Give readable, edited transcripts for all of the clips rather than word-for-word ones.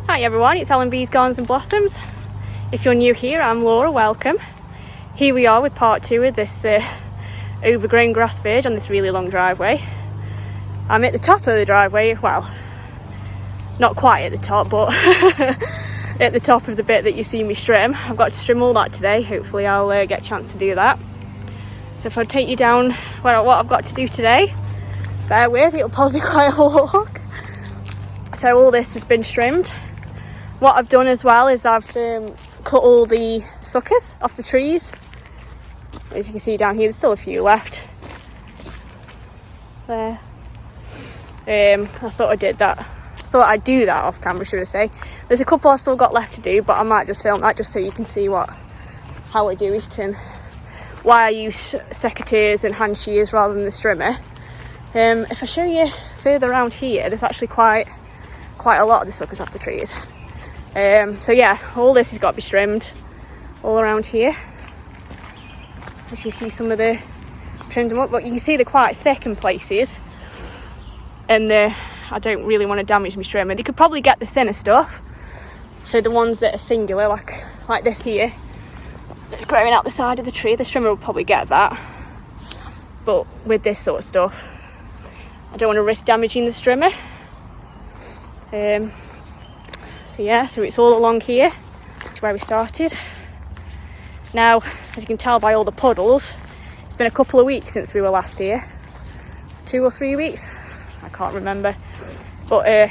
Hi everyone, it's L&B's Gardens and Blossoms. If you're new here, I'm Laura, welcome. Here we are with part 2 of this overgrown grass verge on this really long driveway. I'm at the top of the driveway, well, not quite at the top, but at the top of the bit that you see me trim. I've got to trim all that today, hopefully I'll get a chance to do that. So if I take you down what I've got to do today, bear with, it'll probably be quite a walk. So all this has been trimmed. What I've done as well is I've cut all the suckers off the trees. As you can see down here, there's still a few left. There. I thought I did that. I thought I'd do that off camera, should I say. There's a couple I've still got left to do, but I might just film that just so you can see how I do it and why I use secateurs and hand shears rather than the trimmer. If I show you further around here, there's actually quite a lot of the suckers off the trees. So yeah, all this has got to be trimmed all around here. As you can see, some of the trimmed them up, but you can see they're quite thick in places, and I don't really want to damage my trimmer. They could probably get the thinner stuff, so the ones that are singular, like this here that's growing out the side of the tree, the trimmer will probably get that. But with this sort of stuff, I don't want to risk damaging the trimmer. So yeah, so it's all along here to where we started. Now, as you can tell by all the puddles, it's been a couple of weeks since we were last here. 2 or 3 weeks, I can't remember. But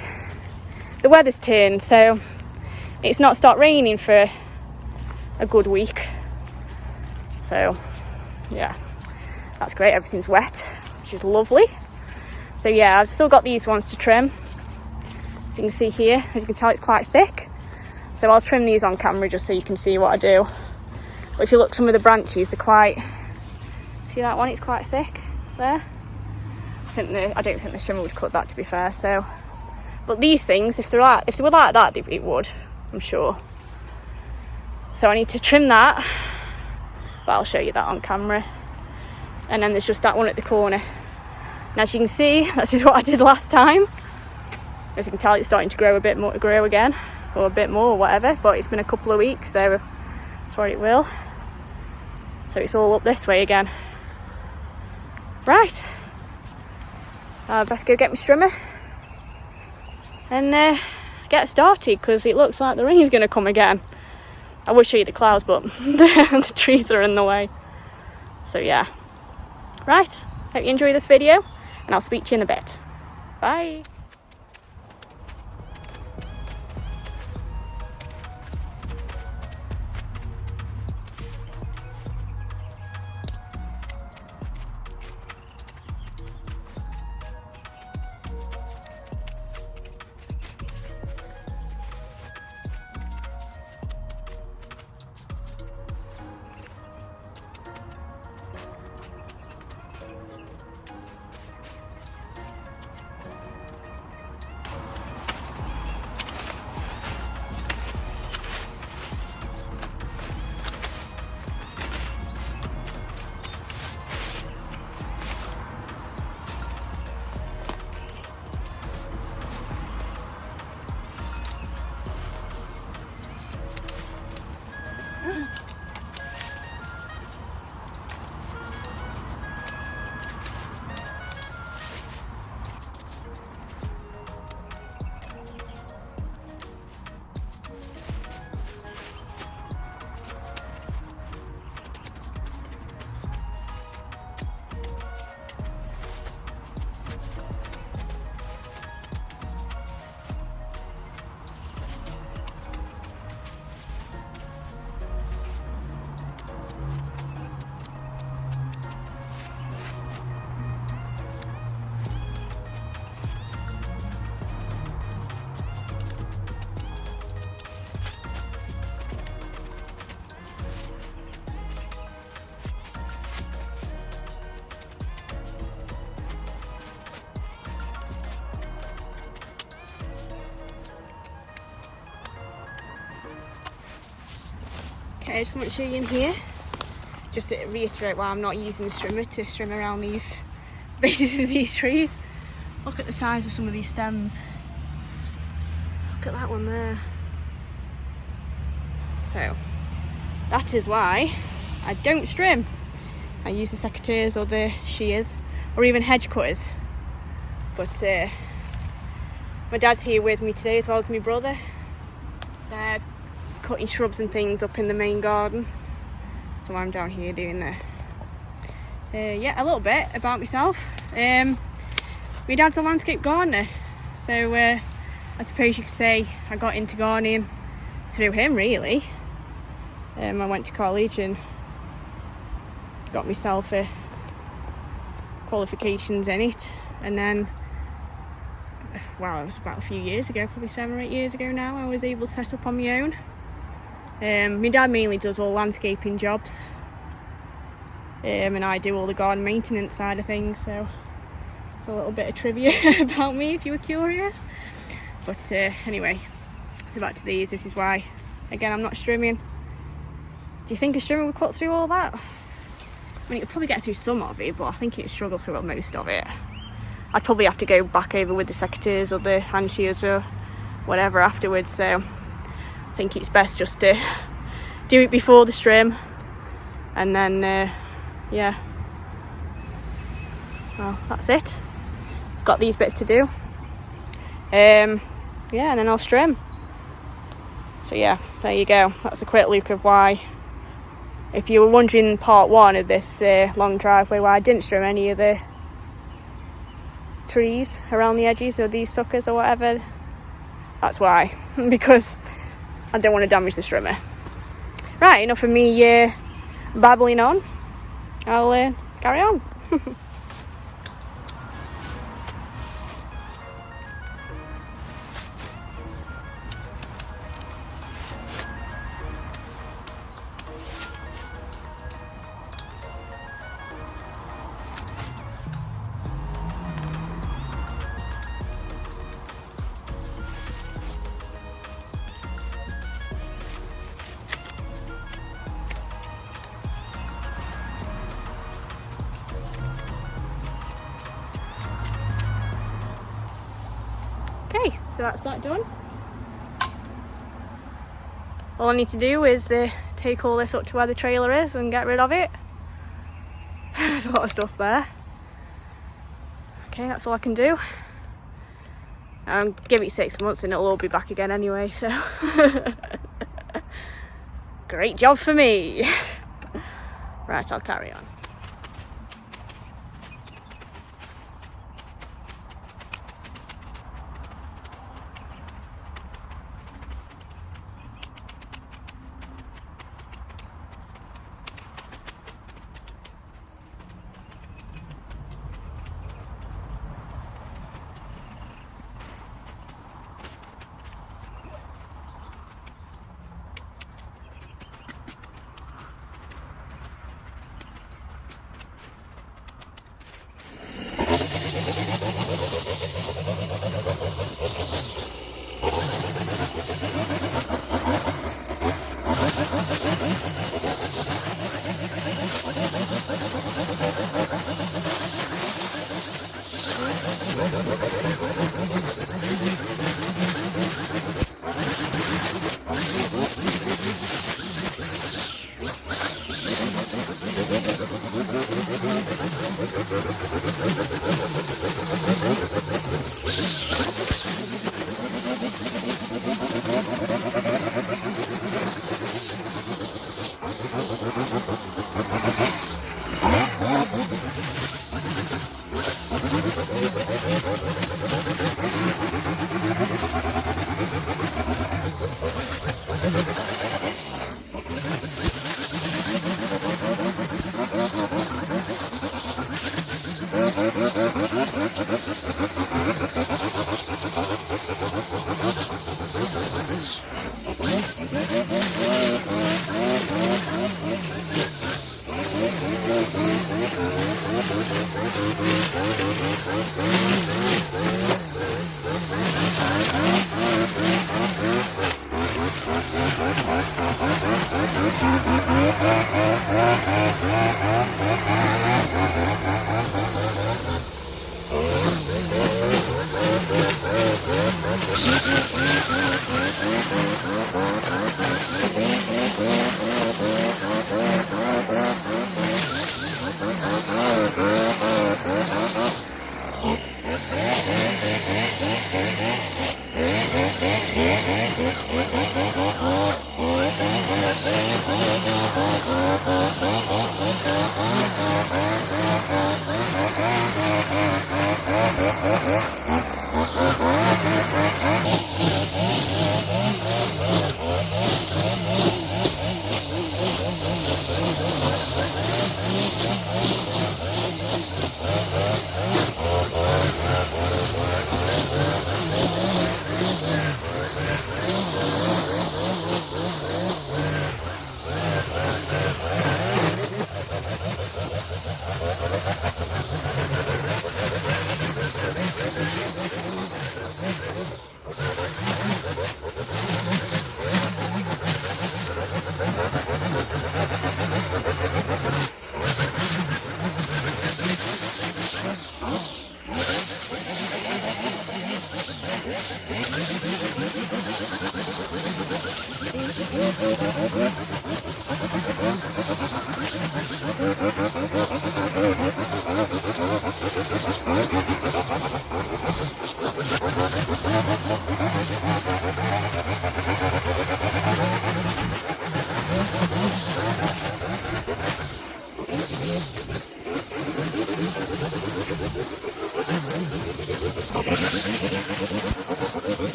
the weather's turned, so it's not started raining for a good week. So yeah, that's great, everything's wet, which is lovely. So yeah, I've still got these ones to trim. As you can see here, as you can tell, it's quite thick. So I'll trim these on camera just so you can see what I do. But if you look, some of the branches, they're quite, see that one, it's quite thick there. I don't think the trimmer would cut that, to be fair. So, but these things, if they were like that, it would, I'm sure. So I need to trim that, but I'll show you that on camera. And then there's just that one at the corner. And as you can see, this is what I did last time. As you can tell, it's starting to grow again, or a bit more, or whatever. But it's been a couple of weeks, so that's what it will. So it's all up this way again. Right. Best go get my trimmer and get started, because it looks like the rain's going to come again. I would show you the clouds, but the trees are in the way. So yeah. Right. Hope you enjoy this video, and I'll speak to you in a bit. Bye. Okay, I just want to show you in here, just to reiterate why I'm not using the trimmer to trim around these bases of these trees. Look at the size of some of these stems. Look look at that one there. So that is why I don't trim. I use the secateurs or the shears or even hedge cutters. But my dad's here with me today as well as my brother. They're cutting shrubs and things up in the main garden. So I'm down here doing yeah, a little bit about myself. My dad's a landscape gardener. So I suppose you could say I got into gardening through him really. I went to college and got myself qualifications in it, and then, well, it was about a few years ago, probably 7 or 8 years ago now, I was able to set up on my own. My dad mainly does all landscaping jobs, and I do all the garden maintenance side of things, so it's a little bit of trivia about me if you were curious. But anyway, so back to these. This is why, again, I'm not strimming. Do you think a strimmer would cut through all that? I mean, it could probably get through some of it, but I think it'd struggle through most of it. I'd probably have to go back over with the secateurs or the hand shears or whatever afterwards, so I think it's best just to do it before the trim, and then yeah, well, that's it. Got these bits to do, yeah, and then I'll trim. So yeah, there you go. That's a quick look of why, if you were wondering, part 1 of this long driveway, why I didn't trim any of the trees around the edges or these suckers or whatever. That's why, because I don't want to damage the trimmer. Right, enough of me babbling on. I'll carry on. Okay, so that's that done. All I need to do is take all this up to where the trailer is and get rid of it. There's a lot of stuff there. Okay, that's all I can do. Give it 6 months and it'll all be back again anyway, so great job for me. Right, I'll carry on.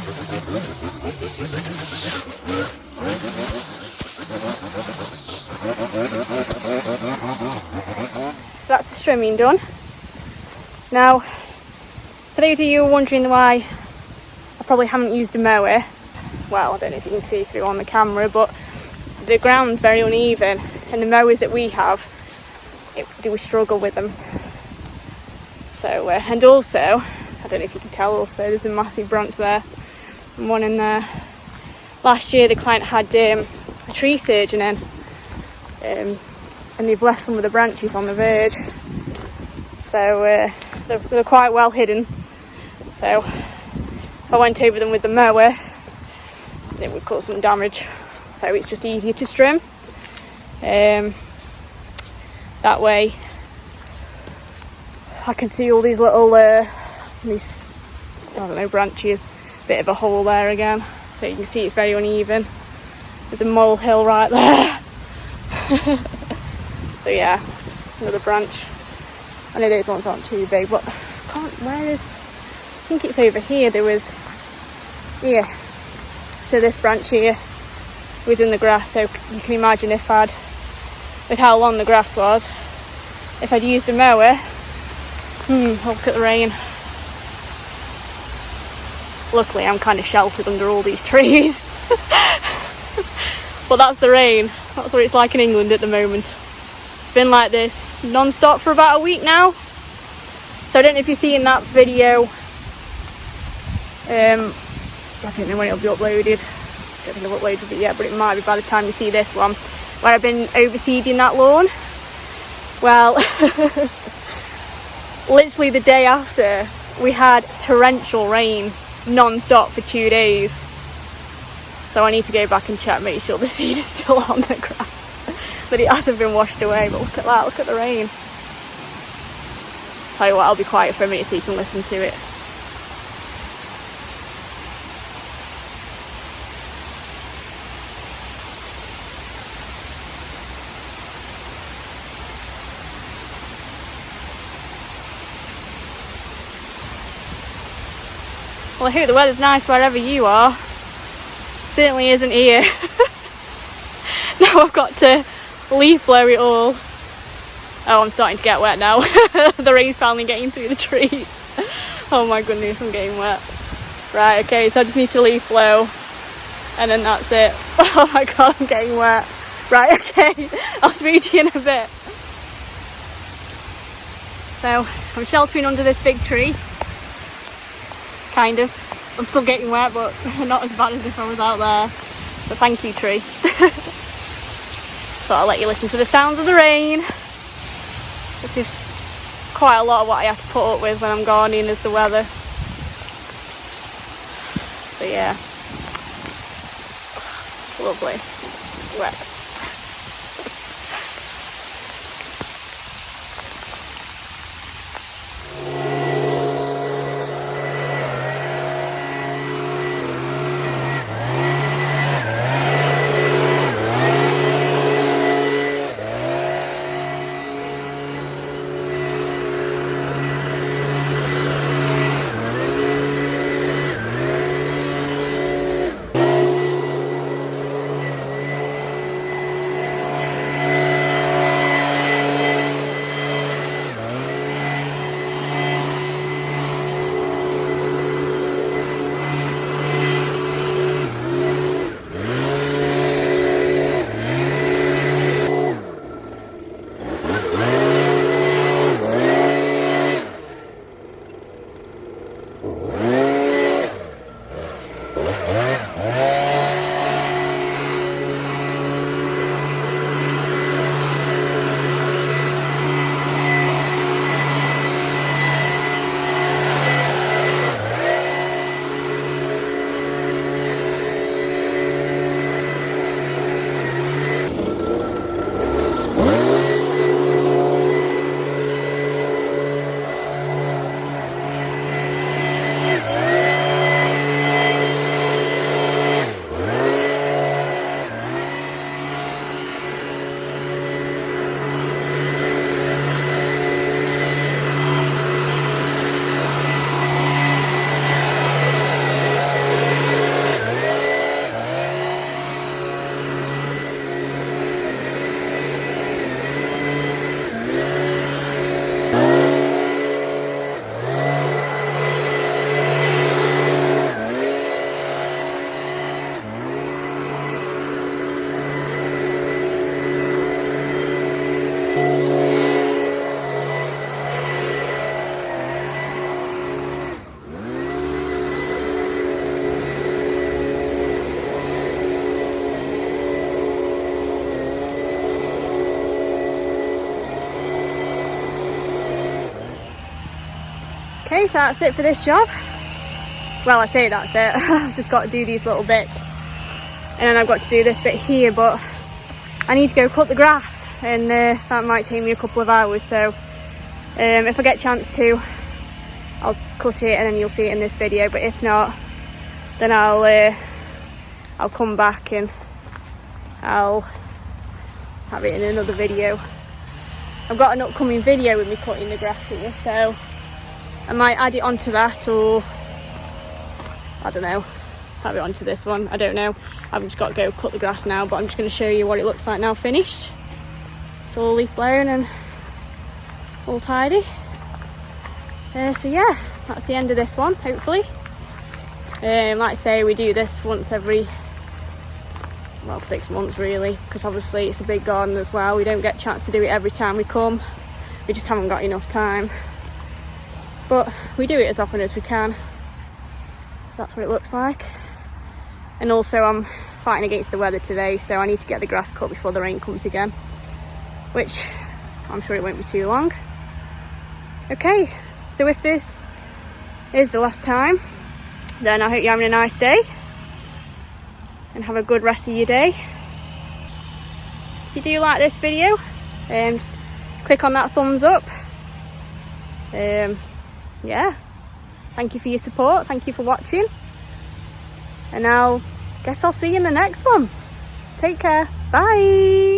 So that's the trimming done. Now, for those of you wondering why I probably haven't used a mower, well, I don't know if you can see through on the camera, but the ground's very uneven, and the mowers that we have, we struggle with them. So, and also, I don't know if you can tell, also there's a massive branch there and one in there. Last year the client had a tree surgeon in, and they've left some of the branches on the verge, so they're quite well hidden. So if I went over them with the mower, it would cause some damage. So it's just easier to trim. That way I can see all these little branches. Bit of a hole there again, so you can see it's very uneven. There's a molehill right there. So yeah, another branch. I know those ones aren't too big, but I think it's over here. So this branch here was in the grass, so you can imagine with how long the grass was, if I'd used a mower. Look at the rain. Luckily I'm kind of sheltered under all these trees. But that's the rain. That's what it's like in England at the moment. It's been like this non-stop for about a week now. So I don't know if you've seen that video. I don't know when it'll be uploaded. I don't think I've uploaded it yet, but it might be by the time you see this one, where I've been overseeding that lawn. Well, literally the day after, we had torrential rain non-stop for 2 days. So I need to go back and check, make sure the seed is still on the grass, that it hasn't been washed away. But look at that, look at the rain. Tell you what, I'll be quiet for a minute so you can listen to it. Well, I hope the weather's nice wherever you are. Certainly isn't here. Now I've got to leaf blow it all. Oh, I'm starting to get wet now. The rain's finally getting through the trees. Oh my goodness, I'm getting wet. Right, okay, so I just need to leaf blow, and then that's it. Oh my god, I'm getting wet. Right, okay, I'll speak to you in a bit. So, I'm sheltering under this big tree. Kind of. I'm still getting wet, but not as bad as if I was out there. But thank you, tree. So I'll let you listen to the sounds of the rain. This is quite a lot of what I have to put up with when I'm gardening, is the weather. So yeah. Lovely. It's wet. Okay, so that's it for this job. Well, I say that's it. I've just got to do these little bits, and then I've got to do this bit here, but I need to go cut the grass, and that might take me a couple of hours. So if I get a chance to, I'll cut it and then you'll see it in this video, but if not, then I'll come back and I'll have it in another video. I've got an upcoming video with me cutting the grass here, so I might add it onto that, or I don't know, have it onto this one, I don't know. I've just got to go cut the grass now, but I'm just going to show you what it looks like now finished. It's all leaf blown and all tidy. So yeah, that's the end of this one, hopefully. Like I say, we do this once every, well, 6 months really, because obviously it's a big garden as well. We don't get a chance to do it every time we come. We just haven't got enough time. But we do it as often as we can. So that's what it looks like. And also I'm fighting against the weather today, so I need to get the grass cut before the rain comes again, which I'm sure it won't be too long. Okay, so if this is the last time, then I hope you're having a nice day and have a good rest of your day. If you do like this video, just click on that thumbs up. Yeah, thank you for your support, thank you for watching, and I'll see you in the next one. Take care, bye.